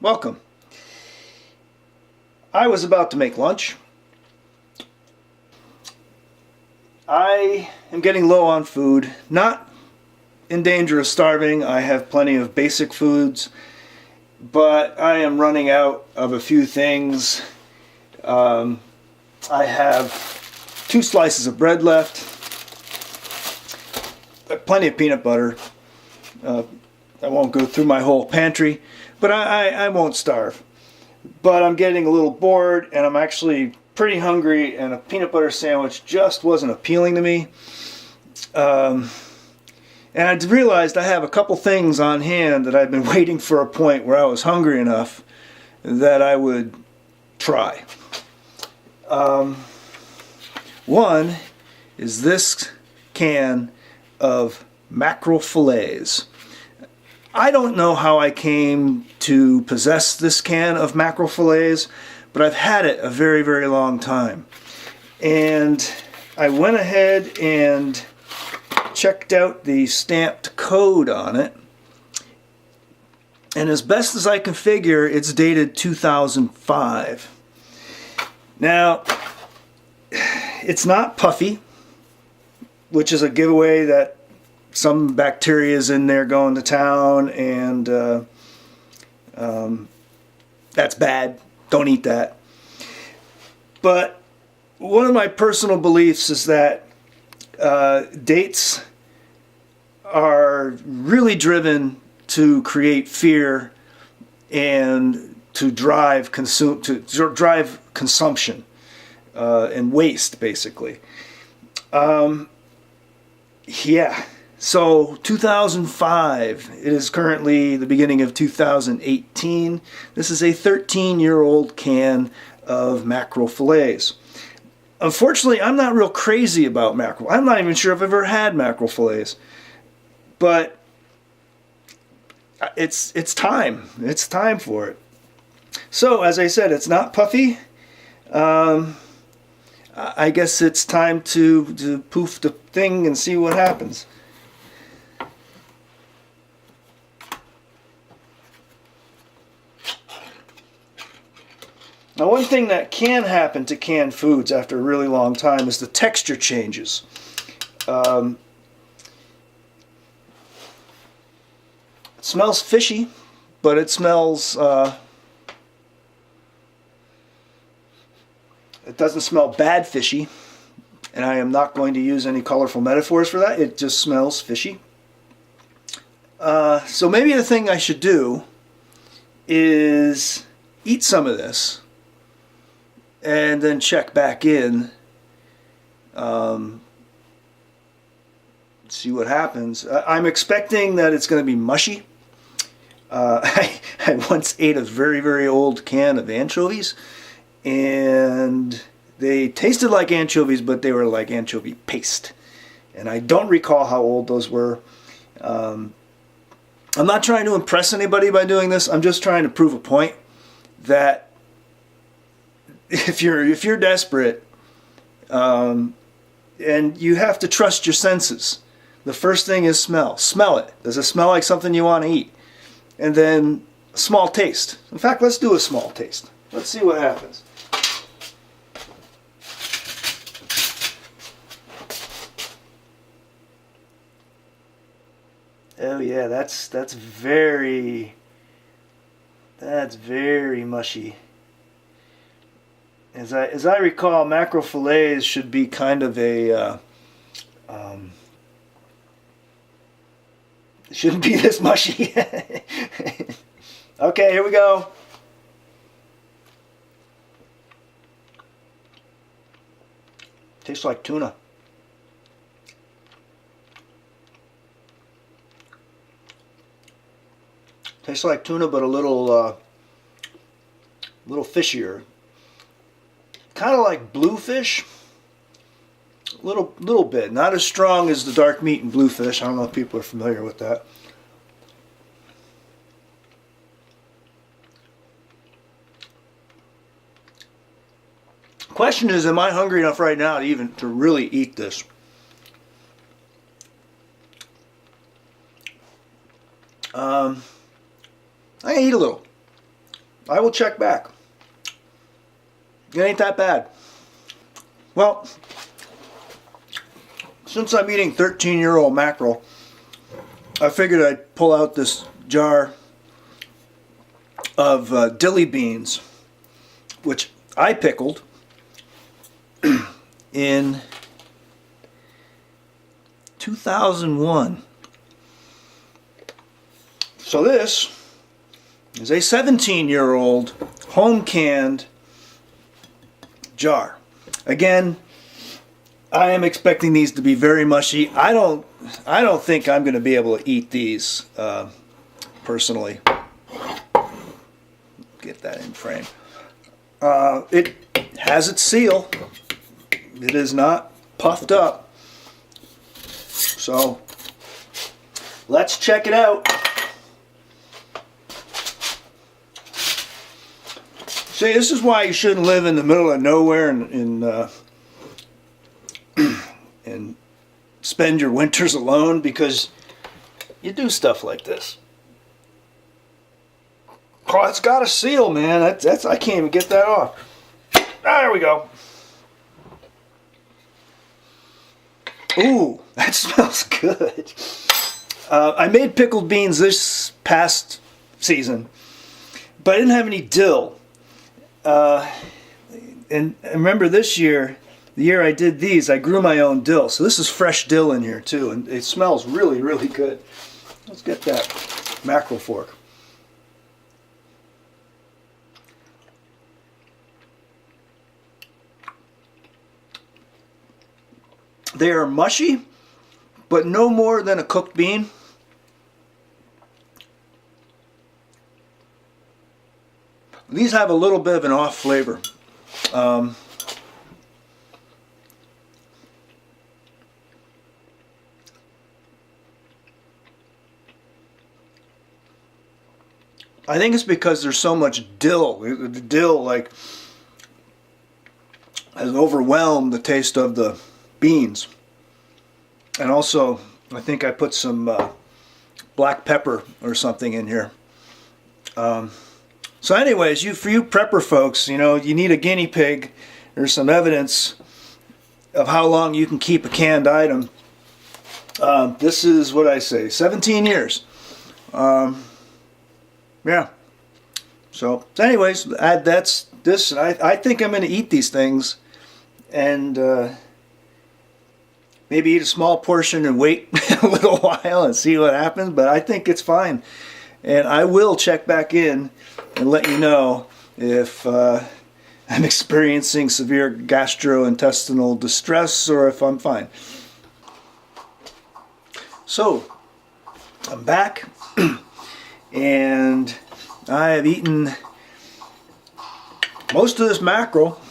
Welcome. I was about to make lunch. I am getting low on food, not in danger of starving. I have plenty of basic foods, but I am running out of a few things. I have 2 slices of bread left, plenty of peanut butter. I won't go through my whole pantry, but I won't starve. But I'm getting a little bored, and I'm actually pretty hungry, and a peanut butter sandwich just wasn't appealing to me. And I realized I have a couple things on hand that I've been waiting for a point where I was hungry enough that I would try. One is this can of mackerel fillets. I don't know how I came to possess this can of mackerel fillets, but I've had it a very, very long time. And I went ahead and checked out the stamped code on it. And as best as I can figure, it's dated 2005. Now, it's not puffy, which is a giveaway that some bacteria is in there going to town, and that's bad. Don't eat that. But one of my personal beliefs is that dates are really driven to create fear and to drive consumption and waste, basically. Yeah. So 2005, it is currently the beginning of 2018. This is a 13-year-old can of mackerel fillets. Unfortunately, I'm not real crazy about mackerel. I'm not even sure if I've ever had mackerel fillets. But it's time. It's time for it. So, as I said, it's not puffy. I guess it's time to poof the thing and see what happens. Now, one thing that can happen to canned foods after a really long time is the texture changes. It smells fishy, but it smells... it doesn't smell bad fishy, and I am not going to use any colorful metaphors for that. It just smells fishy. So maybe the thing I should do is eat some of this and then check back in, see what happens. I'm expecting that it's going to be mushy. I once ate a very, very old can of anchovies, and they tasted like anchovies, but they were like anchovy paste. And I don't recall how old those were. I'm not trying to impress anybody by doing this. I'm just trying to prove a point that if you're desperate, and you have to trust your senses. The first thing is smell. Smell it. Does it smell like something you want to eat? And then a small taste. In fact, let's do a small taste. Let's see what happens. Oh yeah, that's very mushy. As I recall, mackerel fillets should be kind of a it shouldn't be this mushy. Okay, here we go. Tastes like tuna. Tastes like tuna, but a little fishier. Kind of like bluefish. Little bit. Not as strong as the dark meat in bluefish. I don't know if people are familiar with that. Question is, am I hungry enough right now to really eat this? I eat a little. I will check back. It ain't that bad. Well, since I'm eating 13-year-old mackerel, I figured I'd pull out this jar of dilly beans, which I pickled in 2001. So this is a 17-year-old home-canned jar. Again, I am expecting these to be very mushy. I don't think I'm going to be able to eat these personally. Get that in frame. It has its seal. It is not puffed up. So let's check it out. See, this is why you shouldn't live in the middle of nowhere and spend your winters alone, because you do stuff like this. Oh, it's got a seal, man. That's I can't even get that off. There we go. Ooh, that smells good. I made pickled beans this past season, but I didn't have any dill. And remember this year, the year I did these, I grew my own dill. So this is fresh dill in here too, and it smells really, really good. Let's get that mackerel fork. They are mushy, but no more than a cooked bean. These have a little bit of an off flavor. I think it's because there's so much dill. The dill like has overwhelmed the taste of the beans. And also, I think I put some black pepper or something in here. So anyways, for you prepper folks, you know, you need a guinea pig. There's some evidence of how long you can keep a canned item. This is what I say, 17 years. Yeah. So anyways, that's this. I think I'm going to eat these things and maybe eat a small portion and wait a little while and see what happens. But I think it's fine. And I will check back in and let you know if I'm experiencing severe gastrointestinal distress or if I'm fine. So, I'm back and I have eaten most of this mackerel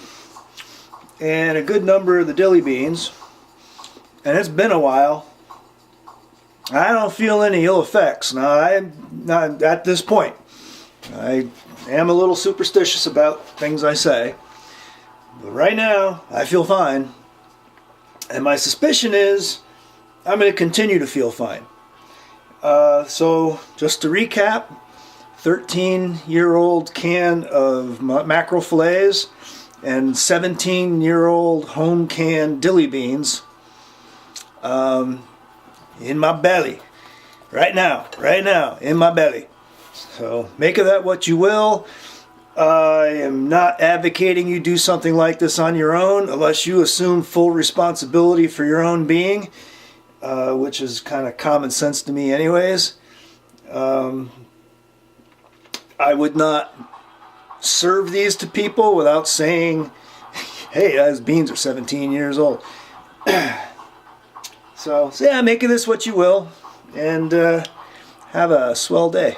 and a good number of the dilly beans, and it's been a while. I don't feel any ill effects. Now, I'm not at this point. I am a little superstitious about things I say. But right now, I feel fine. And my suspicion is I'm going to continue to feel fine. So, just to recap, 13-year-old can of mackerel fillets and 17-year-old home canned dilly beans. In my belly. Right now, in my belly. So make of that what you will. I am not advocating you do something like this on your own unless you assume full responsibility for your own being, which is kind of common sense to me anyways. I would not serve these to people without saying, hey, those beans are 17 years old. So yeah, make of this what you will, and have a swell day.